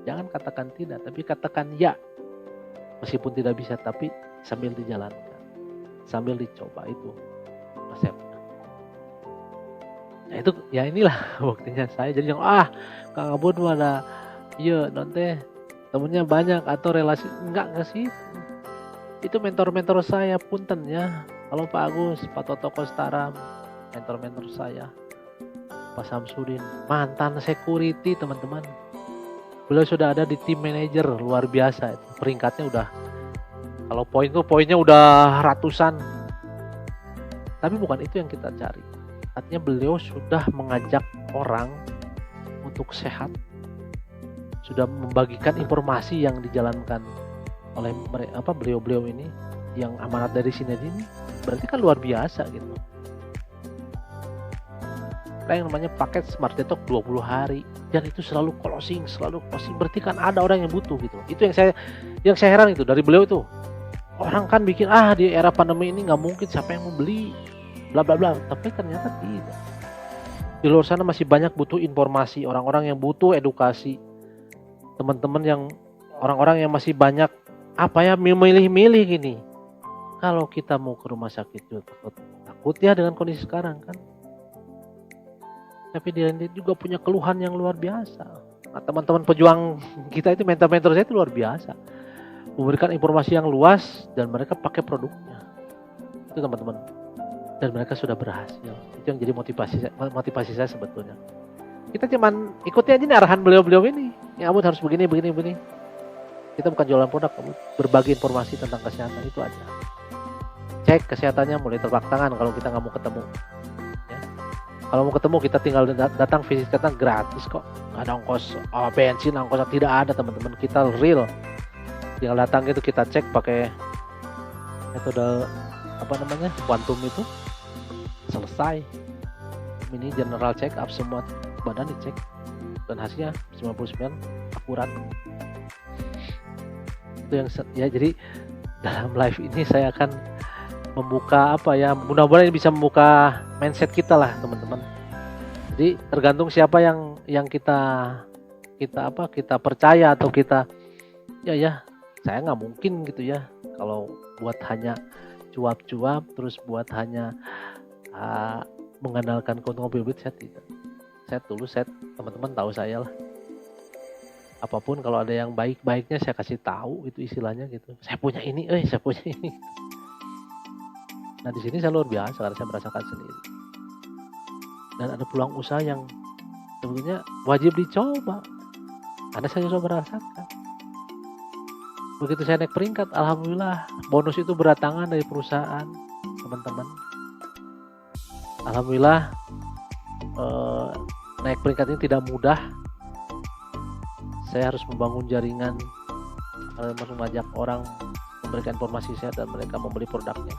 jangan katakan tidak, tapi katakan ya. Meskipun tidak bisa, tapi sambil dijalankan, sambil dicoba, itu resepnya. Nah itu ya, inilah buktinya saya. Jadi Kang Abun mana iya nanti temennya banyak atau relasi, enggak sih. Itu mentor-mentor saya, punten ya. Kalau Pak Agus, Pak Toto Kostaram, mentor-mentor saya. Pak Samsudin, mantan security teman-teman. Beliau sudah ada di tim manager, luar biasa. Peringkatnya udah, kalau poinnya udah ratusan. Tapi bukan itu yang kita cari. Artinya beliau sudah mengajak orang untuk sehat, sudah membagikan informasi yang dijalankan oleh beliau-beliau ini, yang amanat dari Sinergi ini, berarti kan luar biasa gitu. Yang namanya paket Smart Detox 20 hari, dan itu selalu closing, berarti kan ada orang yang butuh gitu. Itu yang saya heran itu dari beliau itu. Orang kan bikin di era pandemi ini nggak mungkin, siapa yang mau beli, bla bla bla, tapi ternyata tidak. Di luar sana masih banyak butuh informasi, orang-orang yang butuh edukasi, teman-teman yang orang-orang yang masih banyak milih-milih gini. Kalau kita mau ke rumah sakit juga takut ya dengan kondisi sekarang kan. Tapi dia juga punya keluhan yang luar biasa. Nah, teman-teman pejuang kita itu, mentor-mentor saya itu luar biasa, memberikan informasi yang luas dan mereka pakai produknya itu teman-teman, dan mereka sudah berhasil. Itu yang jadi motivasi saya sebetulnya. Kita cuman ikuti aja nih arahan beliau-beliau ini, ya kamu harus begini. Kita bukan jualan produk, kamu berbagi informasi tentang kesehatan, itu aja. Cek kesehatannya, mulai telapak tangan kalau kita nggak mau ketemu ya. Kalau mau ketemu kita tinggal datang, visit datang gratis kok, nggak ada ongkos bensin, ongkos tidak ada teman-teman. Kita real, tinggal datang gitu, kita cek pakai metode quantum itu, selesai. Ini general check up, semua badan dicek dan hasilnya 99 akurat. Itu yang ya, jadi dalam live ini saya akan membuka mudah-mudahan ini bisa membuka mindset kita lah teman-teman. Jadi tergantung siapa yang kita percaya atau kita ya saya nggak mungkin gitu ya kalau buat hanya cuap-cuap terus buat hanya mengandalkan keuntungan pribadi. Saya tidak. Saya tulus, teman-teman tahu saya lah. Apapun kalau ada yang baik-baiknya saya kasih tahu, itu istilahnya gitu. Saya punya ini, saya punya ini. Nah di sini saya luar biasa karena saya merasakan sendiri. Dan ada peluang usaha yang sebetulnya wajib dicoba. Karena saya sudah merasakan. Begitu saya naik peringkat, alhamdulillah bonus itu berdatangan dari perusahaan, teman-teman. Alhamdulillah naik peringkat ini tidak mudah. Saya harus membangun jaringan, harus mengajak orang memberikan informasi saya dan mereka membeli produknya.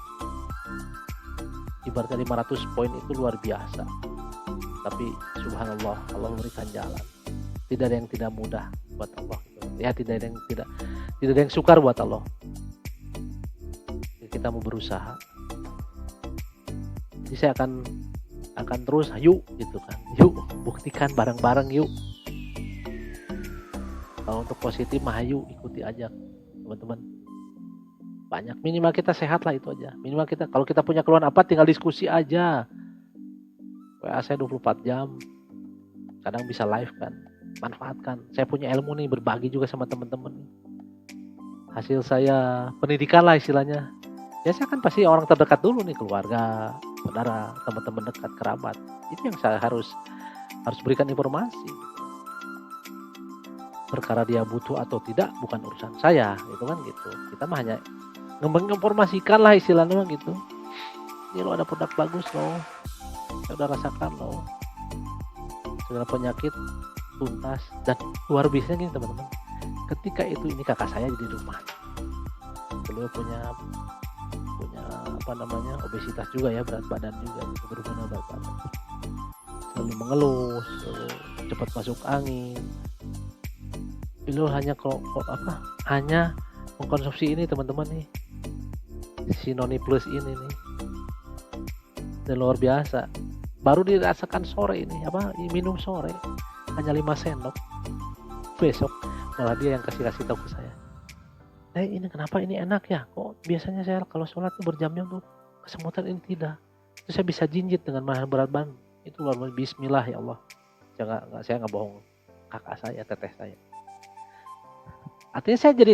Ibaratnya 500 poin itu luar biasa. Tapi subhanallah, Allah memberikan jalan. Tidak ada yang tidak mudah buat Allah. Ya tidak ada yang sukar buat Allah. Kita mau berusaha. Jadi saya akan terus yuk gitu kan. Yuk buktikan bareng-bareng yuk. Kalau untuk positif mah yuk ikuti aja teman-teman. Banyak, minimal kita sehat lah, itu aja. Minimal kita, kalau kita punya keluhan apa tinggal diskusi aja. WA saya 24 jam. Kadang bisa live kan. Manfaatkan. Saya punya ilmu nih, berbagi juga sama teman-teman. Hasil saya pendidikan lah istilahnya. Ya saya kan pasti orang terdekat dulu nih, keluarga, saudara, teman-teman dekat, kerabat. Itu yang saya harus berikan informasi. Perkara dia butuh atau tidak bukan urusan saya, gitu kan gitu. Kita mah hanya menginformasikan lah istilahnya gitu. Ini lo ada produk bagus loh, saya udah rasakan loh. Segala penyakit tuntas dan luar biasa gini teman-teman. Ketika itu ini kakak saya di rumah. Beliau punya obesitas juga ya, berat badan juga, berhubungan berat badan. Selalu mengeluh, selalu cepat masuk angin. Beliau hanya mengkonsumsi ini teman-teman nih, Sinoni Plus ini nih, dan luar biasa. Baru dirasakan sore ini minum sore hanya 5 sendok. Besok malah dia yang kasih tahu ke saya, ini kenapa ini enak ya, kok biasanya saya kalau sholat tuh berjam-jam tuh kesemutan, ini tidak. Terus saya bisa jinjit dengan berat badan itu luar biasa. Bismillah ya Allah. Saya nggak bohong, kakak saya, teteh saya. Artinya saya jadi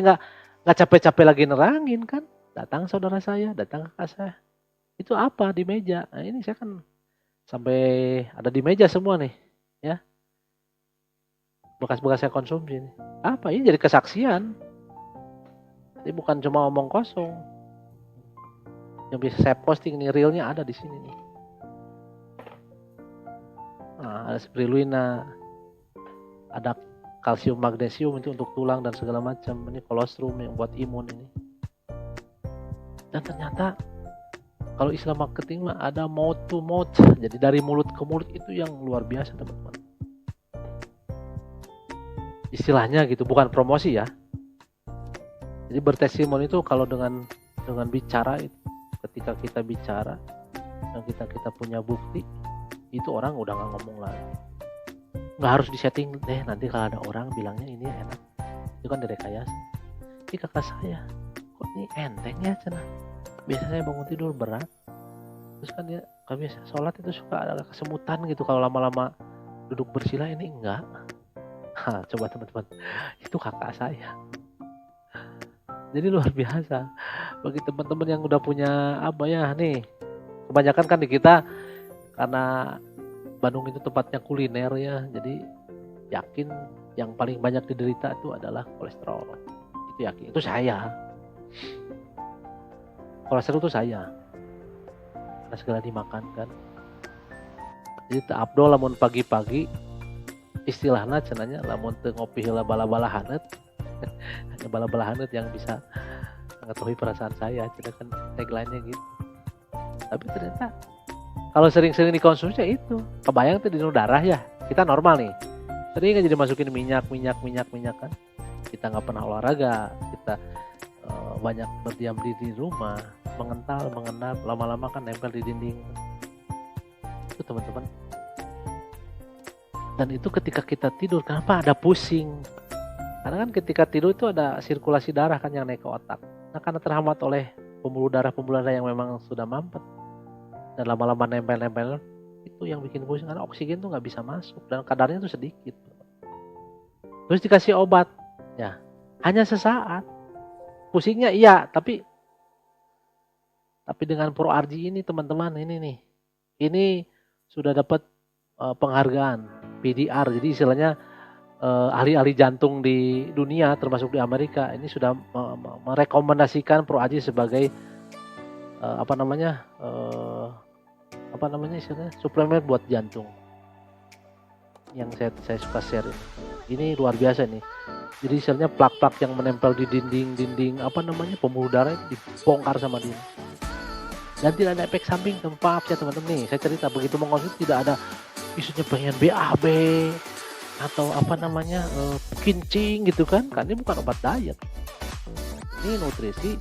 nggak capek-capek lagi nerangin kan. Datang saudara saya, datang kakak saya. Itu apa di meja? Nah ini saya kan sampai ada di meja semua nih, ya. Bekas-bekas saya konsumsi nih. Apa ini jadi kesaksian? Jadi bukan cuma omong kosong. Yang bisa saya posting nih, realnya ada di sini nih. Nah, ada spirulina, ada kalsium magnesium itu untuk tulang dan segala macam. Ini kolostrum yang buat imun ini. Dan ternyata kalau istilah marketing mah ada mouth to mouth. Jadi dari mulut ke mulut itu yang luar biasa teman-teman. Istilahnya gitu, bukan promosi ya. Jadi bertestimoni itu kalau dengan bicara itu, ketika kita bicara dan kita punya bukti, itu orang udah nggak ngomong lagi. Nggak harus disetting deh, nanti kalau ada orang bilangnya ini enak, itu kan direkayasa. Ini kakak saya, kok ini enteng ya cenah. Biasanya bangun tidur berat, terus kan dia kalau biasa sholat itu suka ada kesemutan gitu kalau lama-lama duduk bersila ini enggak. Coba teman-teman, itu kakak saya. Jadi luar biasa. Bagi teman-teman yang udah punya apa ya nih, kebanyakan kan di kita karena Bandung itu tempatnya kuliner ya, jadi yakin yang paling banyak diderita itu adalah kolesterol. Itu yakin, itu saya. Kolesterol itu saya. Karena segala dimakan kan. Jadi tak abdol lamun pagi-pagi istilahnya cenanya lamun teu ngopi heula bala-bala haneut. Hanya bala-bala haneut yang bisa mengetahui perasaan saya, cenah kan tagline-nya gitu. Tapi ternyata kalau sering-sering dikonsumsi ya itu, kebayang tuh di darah ya. Kita normal nih. Sering aja dimasukin minyak kan. Kita nggak pernah olahraga, kita banyak berdiam diri di rumah, mengendap, lama-lama kan nempel di dinding. Itu teman-teman. Dan itu ketika kita tidur, kenapa ada pusing? Karena kan ketika tidur itu ada sirkulasi darah kan yang naik ke otak. Nah karena terhambat oleh pembuluh darah yang memang sudah mampet dan lama-lama nempel itu yang bikin pusing karena oksigen tuh nggak bisa masuk dan kadarnya tuh sedikit. Terus dikasih obat, ya hanya sesaat. Pusingnya iya, tapi dengan ProRG ini teman-teman ini sudah dapat penghargaan PDR. Jadi istilahnya ahli-ahli jantung di dunia termasuk di Amerika ini sudah merekomendasikan ProRG sebagai istilahnya suplemen buat jantung yang saya suka share ini luar biasa nih. Jadi istilahnya plak-plak yang menempel di dinding pembuluh darah itu dibongkar sama dia dan tidak ada efek samping. Maaf ya teman-teman nih, saya cerita begitu mengkonsumsi tidak ada isunya pengen BAB atau kincing gitu kan ini bukan obat diet, ini nutrisi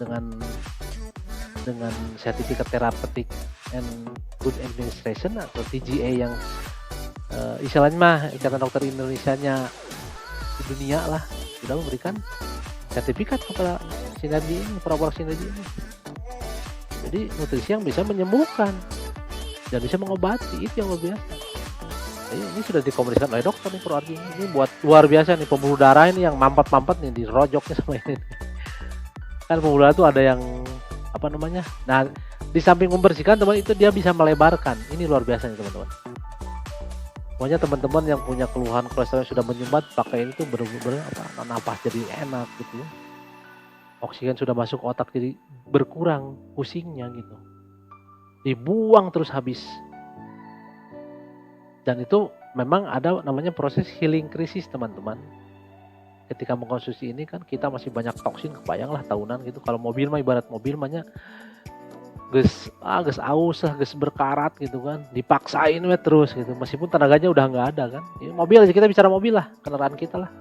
dengan sertifikat therapeutic and good administration atau TGA yang istilahnya mah Ikatan Dokter Indonesianya di dunia lah sudah memberikan sertifikat kepada sinergi ini, produk sinergi ini. Jadi nutrisi yang bisa menyembuhkan dan bisa mengobati, itu yang luar biasa. Ini sudah dikomunikasikan oleh dokter nih ProRG ini buat luar biasa nih, pembuluh darah ini yang mampet nih dirojoknya sama ini. Kan pembuluh darah itu ada yang nah di samping membersihkan teman itu dia bisa melebarkan. Ini luar biasa nih teman-teman. Pokoknya teman-teman yang punya keluhan kolesterol yang sudah menyumbat, pakai ini tuh benar-benar napas jadi enak gitu ya. Oksigen sudah masuk otak jadi berkurang pusingnya gitu. Dibuang terus habis. Dan itu memang ada namanya proses healing krisis teman-teman. Ketika mengkonsumsi ini kan kita masih banyak toksin, kebayang lah tahunan gitu. Kalau mobil mah ibarat mobil mahnya ges aus lah, ges berkarat gitu kan, dipaksain terus gitu, meskipun tenaganya udah nggak ada kan. Ya, mobil aja kita bicara mobil lah, kendaraan kita lah,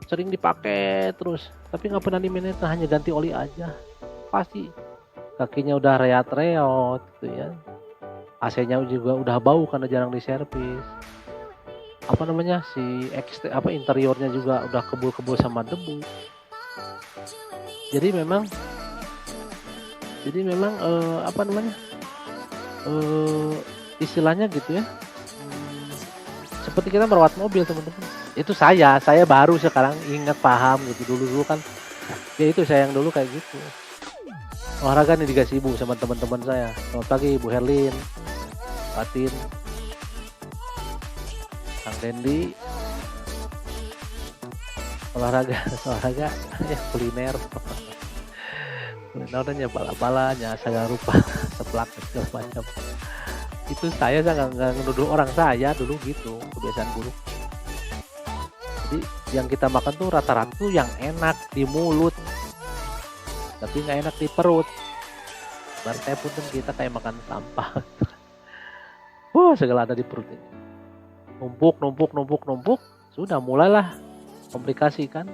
sering dipakai terus, tapi nggak pernah dimanage, hanya ganti oli aja, pasti kakinya udah reot gitu ya, AC-nya juga udah bau karena jarang diservis, interiornya juga udah kebul-kebul sama debu. Jadi memang istilahnya gitu ya, seperti kita merawat mobil teman-teman. Itu saya baru sekarang ingat paham gitu, dulu kan ya itu saya yang dulu kayak gitu. Olahraga nih dikasih ibu sama teman-teman saya. Selamat pagi Ibu Herlin, Fatin, Kang Dendi. Olahraga ya kuliner. Namanya bala-balanya segala rupa seplak segala macam. Itu saya nggak menuduh orang, saya dulu gitu kebiasaan buruk. Jadi yang kita makan tuh rata-rata tuh yang enak di mulut tapi nggak enak di perut. Baru saya pun kita kayak makan sampah. Wah segala ada di perut ini. Numpuk, sudah mulailah komplikasi kan.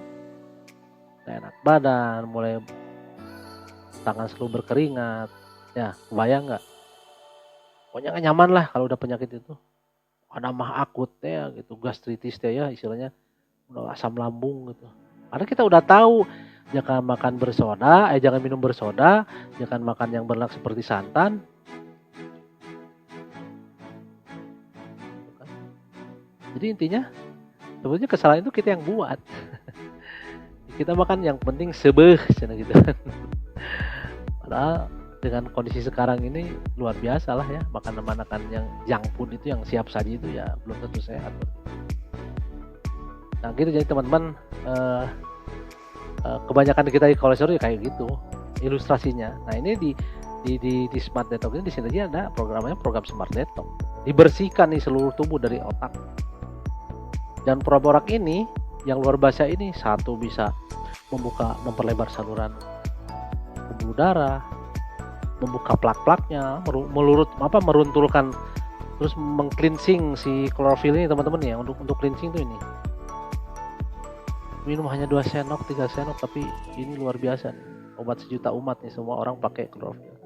Nggak enak badan, mulai tangan selalu berkeringat, ya kebayang nggak? Pokoknya nggak nyaman lah kalau udah penyakit itu. Ada mah akut ya gitu, gastritis ya istilahnya, udah asam lambung gitu. Karena kita udah tahu jangan minum bersoda, jangan makan yang berlemak seperti santan. Jadi intinya sebetulnya kesalahan itu kita yang buat. Kita makan yang penting sebeh gitu kan. Padahal dengan kondisi sekarang ini luar biasa lah ya, makan yang junk food itu, yang siap saji itu ya belum tentu sehat. Nah gitu, jadi teman-teman, kebanyakan kita di kolesterol ya kayak gitu ilustrasinya. Nah ini di Smart Detox ini, di sini aja ada programnya, program Smart Detox. Dibersihkan nih seluruh tubuh dari otak. Dan Proborak ini yang luar biasa ini, satu bisa memperlebar saluran pembuluh darah, membuka plak-plaknya, meruntulkan, terus meng-cleansing si klorofil ini teman-teman ya. Untuk cleansing tuh ini minum hanya 2 sendok 3 sendok, tapi ini luar biasa nih. Obat sejuta umat nih, semua orang pakai klorofil.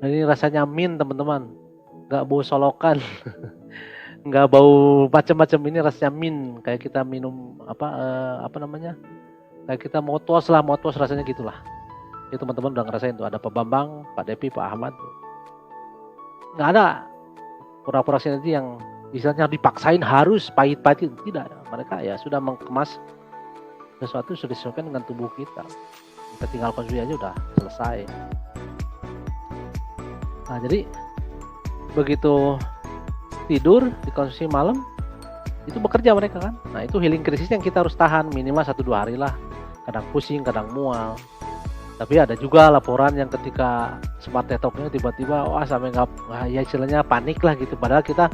Dan ini rasanya mint teman-teman, nggak bau solokan. Nggak bau macam-macam, ini rasanya mint, kayak kita minum apa namanya, kayak kita mouthwash rasanya gitulah. Itu teman-teman udah ngerasain tuh, ada Pak Bambang, Pak Depi, Pak Ahmad tuh. Nggak ada pura-pura sinergi yang misalnya dipaksain harus pahit-pahit, tidak. Mereka ya sudah mengemas sesuatu, sudah disesuaikan dengan tubuh kita. Kita tinggal konsumsi aja udah selesai. Nah jadi begitu tidur, dikonsumsi malam, itu bekerja mereka kan. Nah itu healing krisis yang kita harus tahan minimal 1-2 hari lah. Kadang pusing, kadang mual. Tapi ada juga laporan yang ketika Smart Detox-nya tiba-tiba sampai nggak, ya istilahnya panik lah gitu. Padahal kita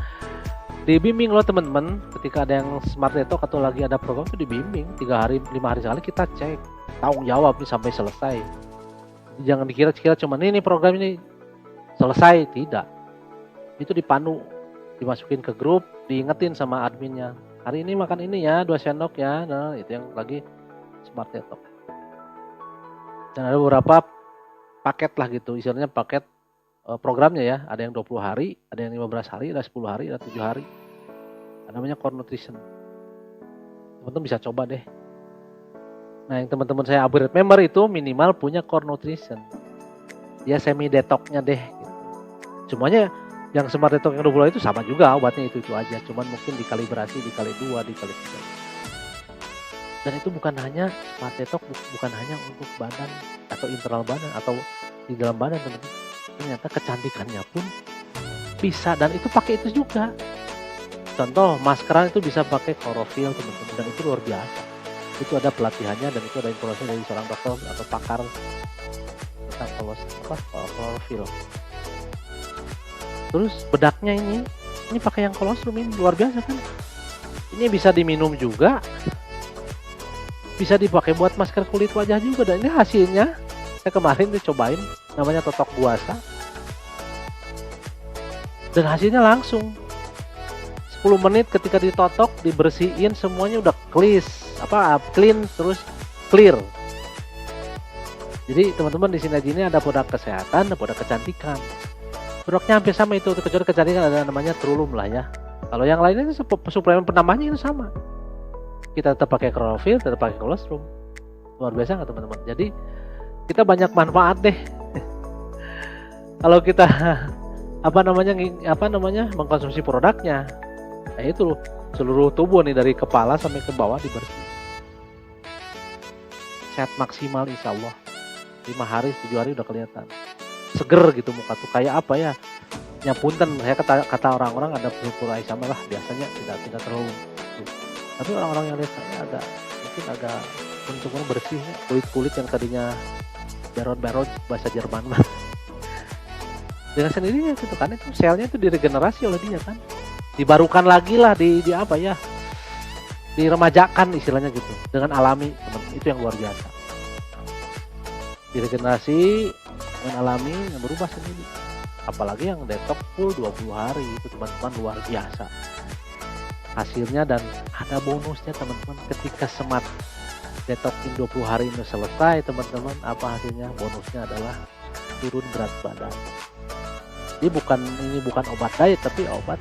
dibimbing loh teman-teman, ketika ada yang Smart Detox atau lagi ada program itu dibimbing 3 hari 5 hari sekali kita cek, tanggung jawab nih sampai selesai. Jangan dikira-kira cuma ini program ini selesai, tidak. Itu dipandu, dimasukin ke grup, diingetin sama adminnya, hari ini makan ini ya 2 sendok ya. Nah itu yang lagi Smart Detox. Dan ada beberapa paket lah gitu, istilahnya paket programnya ya, ada yang 20 hari, ada yang 15 hari, ada 10 hari, ada 7 hari. Ada namanya Core Nutrition. Teman-teman bisa coba deh. Nah yang teman-teman saya upgrade member itu minimal punya Core Nutrition. Dia semi detoxnya deh gitu. Semuanya yang Smart Detox yang 20 hari itu sama juga, obatnya itu aja, cuman mungkin dikalibrasi, dikali 2, dikali 3. Dan itu bukan hanya Smart Detox, bukan hanya untuk badan atau internal badan atau di dalam badan teman-teman. Ternyata kecantikannya pun bisa, dan itu pakai itu juga. Contoh maskeran itu bisa pakai klorofil teman-teman, dan itu luar biasa. Itu ada pelatihannya dan itu ada informasi dari seorang dokter atau pakar tentang klorofil. Terus bedaknya ini pakai yang kolostrum, ini luar biasa kan. Ini bisa diminum juga, bisa dipakai buat masker kulit wajah juga. Dan ini hasilnya saya kemarin tuh cobain, namanya Totok Guasa, dan hasilnya langsung 10 menit ketika ditotok, dibersihin semuanya udah clean terus clear. Jadi teman-teman di sini ada produk kesehatan, ada produk kecantikan. Produknya hampir sama itu, kecuali kecantikan ada namanya Trulum lah ya. Kalau yang lainnya suplemen penambahnya itu sama. Kita tetap pakai klorofil, tetap pakai kolostrum. Luar biasa nggak teman-teman? Jadi kita banyak manfaat deh. Kalau kita mengkonsumsi produknya, nah itu seluruh tubuh nih dari kepala sampai ke bawah dibersih. Sehat maksimal insya Allah. 5 hari 7 hari udah kelihatan seger gitu muka tuh, kayak apa ya? Ya punten, saya kata orang-orang ada pura-pura sama lah, biasanya tidak terlalu. Tapi orang-orang yang lihat saya mungkin agak bentuknya bersih, kulit yang tadinya berot bahasa Jerman mah. Dengan sendirinya gitu kan, itu selnya itu diregenerasi oleh dia kan, dibarukan lagi lah, diremajakan istilahnya gitu dengan alami teman. Itu yang luar biasa, diregenerasi dengan alami yang berubah sendiri. Apalagi yang detox full 20 hari itu teman-teman, luar biasa hasilnya. Dan ada bonusnya teman-teman, ketika Smart Detoxing 20 hari ini selesai teman-teman, apa hasilnya? Bonusnya adalah turun berat badan. Ini bukan obat diet, tapi obat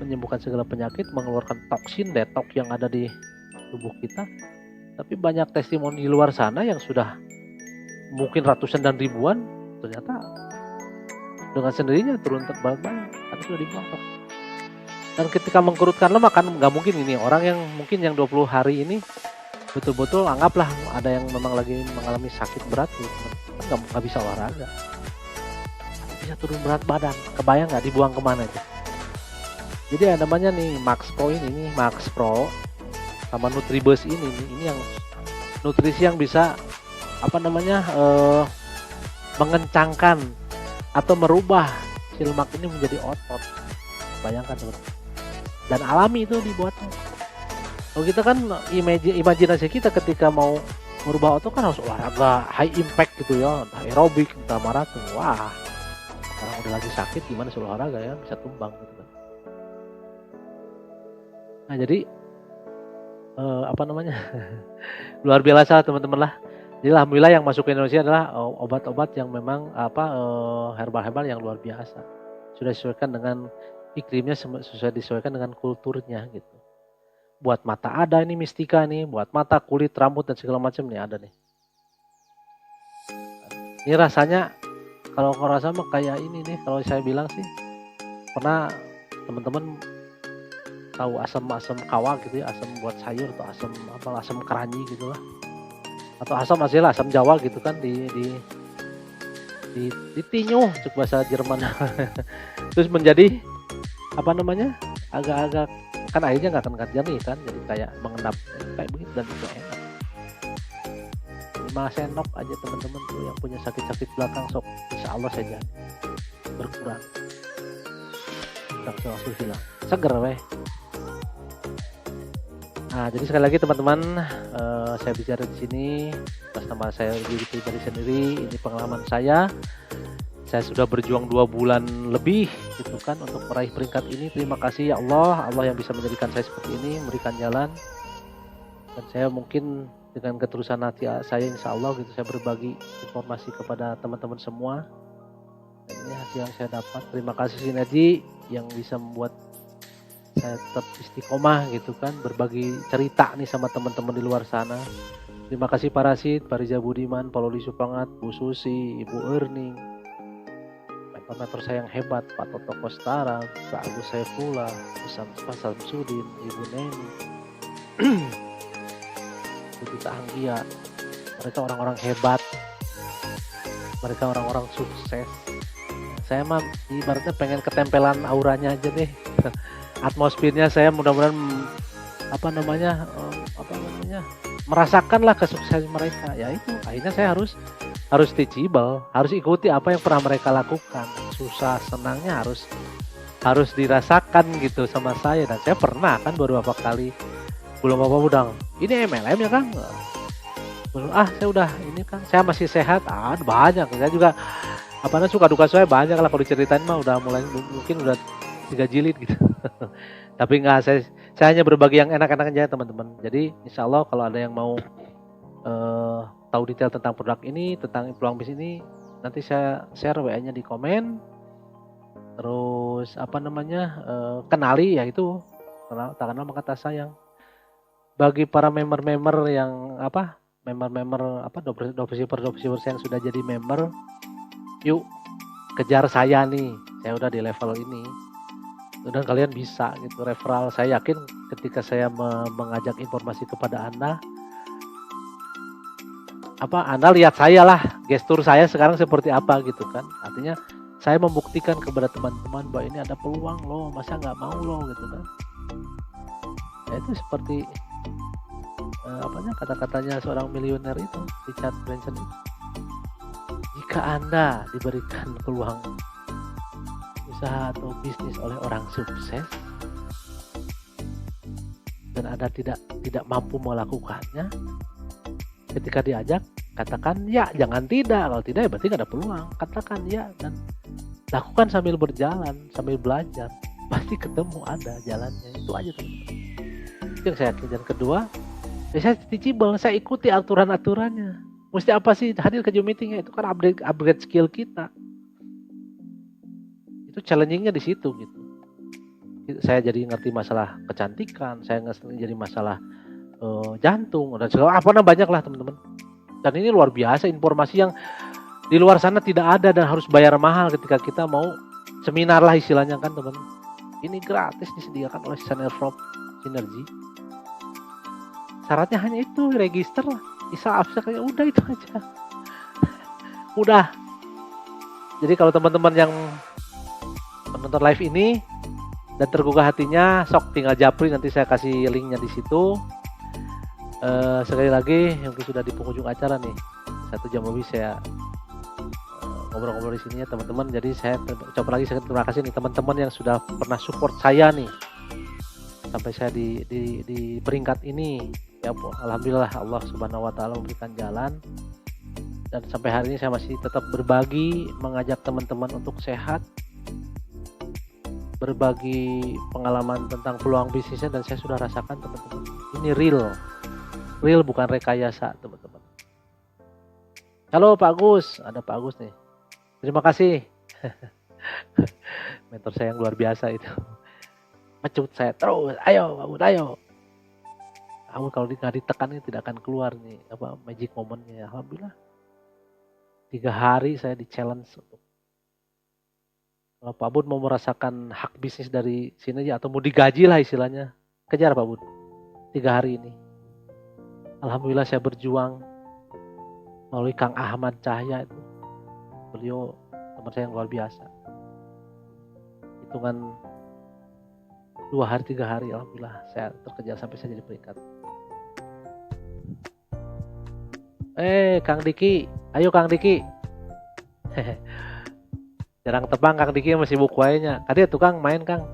menyembuhkan segala penyakit, mengeluarkan toksin detox yang ada di tubuh kita. Tapi banyak testimoni di luar sana yang sudah mungkin ratusan dan ribuan, ternyata dengan sendirinya turun berat badan, tapi sudah dibuang toksin. Dan ketika mengkurutkan lemak kan nggak mungkin ini orang yang mungkin yang 20 hari ini betul-betul anggaplah ada yang memang lagi mengalami sakit berat gitu kan nggak bisa olahraga, bisa turun berat badan, kebayang nggak dibuang kemana itu. Jadi ada namanya nih Max Pro sama Nutribus ini yang nutrisi yang bisa mengencangkan atau merubah si lemak ini menjadi otot. Bayangkan teman-teman. Dan alami itu dibuatnya. Kalau kita kan imajinasi kita ketika mau merubah otot kan harus olahraga high impact gitu ya, entah aerobik, entah maraton. Wah, orang udah lagi sakit gimana suruh olahraga ya, bisa tumbang gitu kan. Nah jadi luar biasa teman-teman lah. Jadi alhamdulillah yang masuk ke Indonesia adalah obat-obat yang memang herbal-herbal yang luar biasa. Sudah disesuaikan dengan iklimnya, sudah disesuaikan dengan kulturnya gitu. Buat mata ada ini mistika nih, buat mata, kulit, rambut dan segala macam nih ada nih. Ini rasanya kalau rasa mah kayak ini nih, kalau saya bilang sih pernah teman-teman tahu asam kawah gitu ya, asam buat sayur atau asam keranji gitu lah. Atau asam Jawa gitu kan ditinyuh cek bahasa Jerman. Terus menjadi agak-agak kan airnya nggak akan jernih kan, jadi kayak mengendap kayak begitu dan itu enak. 5 sendok aja teman-teman tuh yang punya sakit-sakit belakang sok insya Allah saja berkurang. Langsung hilang seger weh. Nah, jadi sekali lagi teman-teman, saya bicara di sini atas nama saya diri pribadi sendiri, ini pengalaman saya. Saya sudah berjuang 2 bulan lebih gitu kan untuk meraih peringkat ini. Terima kasih ya Allah yang bisa menjadikan saya seperti ini, memberikan jalan. Dan saya mungkin dengan ketulusan hati saya insya Allah gitu saya berbagi informasi kepada teman-teman semua. Dan ini hasil yang saya dapat. Terima kasih Sinergi yang bisa membuat saya tetap istiqomah gitu kan, berbagi cerita nih sama teman-teman di luar sana. Terima kasih Parasit, Pak Riza Budiman, Pak Loli Supangat, Bu Susi, Ibu Erning, mentor saya yang hebat, Pak Toto Kostara, Pak Agus Saifullah, Pak Samsudin, Ibu Neni, Bu Tita Anggia. Mereka orang-orang hebat, mereka orang-orang sukses. Saya mah ibaratnya pengen ketempelan auranya aja deh. Atmosfernya saya mudah-mudahan merasakanlah kesuksesan mereka. Ya itu akhirnya saya harus teachable, harus ikuti apa yang pernah mereka lakukan. Susah senangnya harus dirasakan gitu sama saya. Dan saya pernah kan beberapa kali belum apa udang ini MLM ya Kang, saya udah ini kan saya masih sehat, banyak saya juga suka duka saya banyak lah kalau diceritain mah udah mulai mungkin udah 3 jilid gitu. Tapi enggak, saya hanya berbagi yang enak-enak aja teman-teman. Jadi insya Allah kalau ada yang mau tahu detail tentang produk ini, tentang peluang bisnis ini, nanti saya share WA-nya di komen. Terus kenali ya itu tak kenal maka tak sayang. Bagi para member-member yang dopsiper yang sudah jadi member, yuk kejar saya nih. Saya udah di level ini. Dan kalian bisa gitu referral. Saya yakin ketika saya mengajak informasi kepada Anda lihat saya lah, gestur saya sekarang seperti apa gitu kan. Artinya saya membuktikan kepada teman-teman bahwa ini ada peluang loh, masa nggak mau loh gitu kan. Ya itu seperti kata-katanya seorang miliuner itu, Richard Branson itu. Jika Anda diberikan peluang usaha atau bisnis oleh orang sukses dan Anda tidak mampu melakukannya, ketika diajak katakan ya, jangan tidak. Kalau tidak ya berarti nggak ada peluang. Katakan ya dan lakukan sambil berjalan, sambil belajar, pasti ketemu ada jalannya. Itu aja teman-teman. Itu yang saya yakin. Dan kedua, saya teachable, saya ikuti aturan-aturannya. Mesti apa sih hadir ke Zoom meeting, itu kan upgrade skill kita. Itu challengingnya di situ gitu. Saya jadi ngerti masalah kecantikan, saya ngerti jadi masalah jantung dan segala banyak lah teman-teman. Dan ini luar biasa informasi yang di luar sana tidak ada dan harus bayar mahal ketika kita mau seminar lah istilahnya kan teman. Ini gratis disediakan oleh channel from Synergy. Syaratnya hanya itu, register, bisa abstrak, ya udah itu aja. Mudah. Jadi kalau teman-teman yang menonton live ini dan tergugah hatinya, sok tinggal japri, nanti saya kasih linknya di situ. Sekali lagi, mungkin sudah di penghujung acara nih, 1 jam lebih saya ngobrol-ngobrol di sini ya teman-teman. Jadi saya coba lagi, saya terima kasih nih teman-teman yang sudah pernah support saya nih sampai saya di peringkat ini ya. Alhamdulillah Allah Subhanahu wa taala memberikan jalan, dan sampai hari ini saya masih tetap berbagi, mengajak teman-teman untuk sehat, berbagi pengalaman tentang peluang bisnisnya, dan saya sudah rasakan teman-teman, ini real bukan rekayasa teman-teman. Halo Pak Agus, ada Pak Agus nih. Terima kasih. Mentor saya yang luar biasa itu. Mecut saya terus, ayo Pak Bud, ayo. Kamu kalau nggak ditekan ini tidak akan keluar nih apa magic momennya. Alhamdulillah 3 hari saya di challenge untuk kalau Pak Bud mau merasakan hak bisnis dari sini aja, atau mau digaji lah istilahnya, kejar Pak Bud 3 hari ini. Alhamdulillah saya berjuang melalui Kang Ahmad Cahya itu. Beliau teman saya yang luar biasa. Hitungan 2 hari 3 hari, alhamdulillah saya terkejar sampai saya jadi peringkat. Kang Diki, ayo Kang Diki. Jarang tebang Kang Diki, masih sibuk wainya. Tadi tukang main Kang.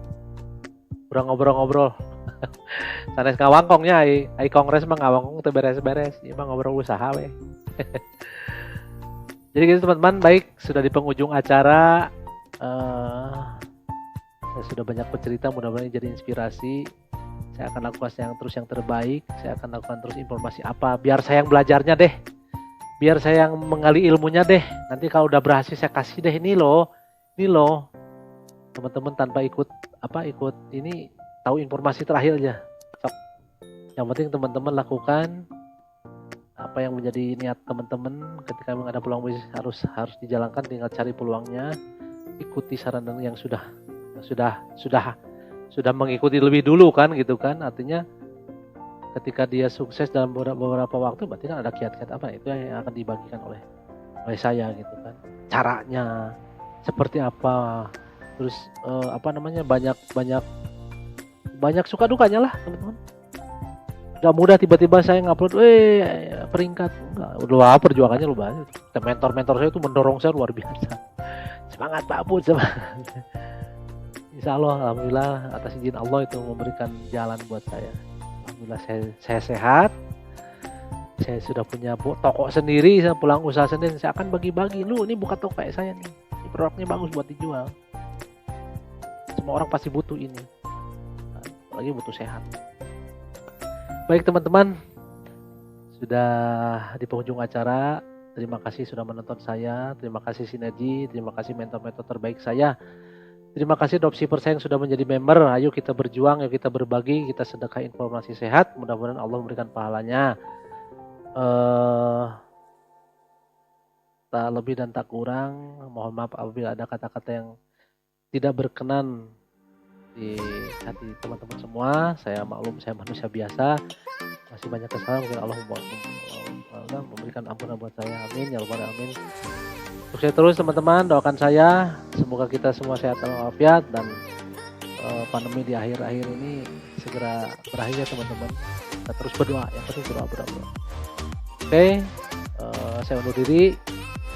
Kurang ngobrol-ngobrol. Sanes ngawangkongnya ai kongres mah ngawangkong teu beres-beres. Ieu mah ngobrol usaha we. Jadi gitu teman-teman, baik, sudah di penghujung acara. Saya sudah banyak bercerita, mudah-mudahan jadi inspirasi. Saya akan lakukan yang terbaik. Saya akan lakukan terus informasi apa, biar saya yang belajarnya deh, biar saya yang menggali ilmunya deh. Nanti kalau udah berhasil saya kasih deh, ini loh teman-teman, tanpa ikut ini, tahu informasi terakhir aja. Yang penting teman-teman lakukan apa yang menjadi niat teman-teman. Ketika memang ada peluang bisnis harus dijalankan, tinggal cari peluangnya, ikuti saran yang sudah mengikuti lebih dulu kan gitu kan. Artinya ketika dia sukses dalam beberapa waktu, berarti kan ada kiat-kiat apa itu yang akan dibagikan oleh saya gitu kan. Caranya seperti apa, terus banyak suka dukanya lah teman-teman. Gak mudah tiba-tiba saya ngupload peringkat, enggak, udah perjuangannya lu banyak. Mentor saya itu mendorong saya luar biasa. Semangat Pak Bud, semangat. Insya Allah, alhamdulillah atas izin Allah itu memberikan jalan buat saya. Alhamdulillah saya sehat. Saya sudah punya toko sendiri, saya pulang usaha sendiri. Saya akan bagi-bagi, lu ini buka toko kayak saya nih. Ini produknya bagus buat dijual. Semua orang pasti butuh ini. Apalagi butuh sehat. Baik teman-teman, sudah di penghujung acara. Terima kasih sudah menonton saya. Terima kasih Synergy. Terima kasih mentor-mentor terbaik saya. Terima kasih dropshipper saya yang sudah menjadi member. Ayo kita berjuang, ayo kita berbagi, kita sedekah informasi sehat. Mudah-mudahan Allah memberikan pahalanya. Tak lebih dan tak kurang, mohon maaf apabila ada kata-kata yang tidak berkenan di hati teman-teman semua. Saya maklum, saya manusia biasa, masih banyak kesalahan, mungkin Allah memberikan ampunan buat saya. Amin ya rabbal alamin. Sukses terus teman-teman, doakan saya semoga kita semua sehat walafiat, dan pandemi di akhir-akhir ini segera berakhir ya teman-teman. Kita terus berdoa, yang penting berdoa. Oke, saya undur diri.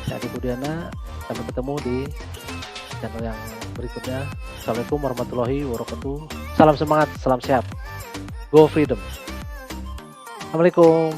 Saya Adi Budiana, sampai ketemu di channel yang berikutnya. Assalamualaikum warahmatullahi wabarakatuh. Salam semangat, salam sehat. Go freedom. Assalamualaikum.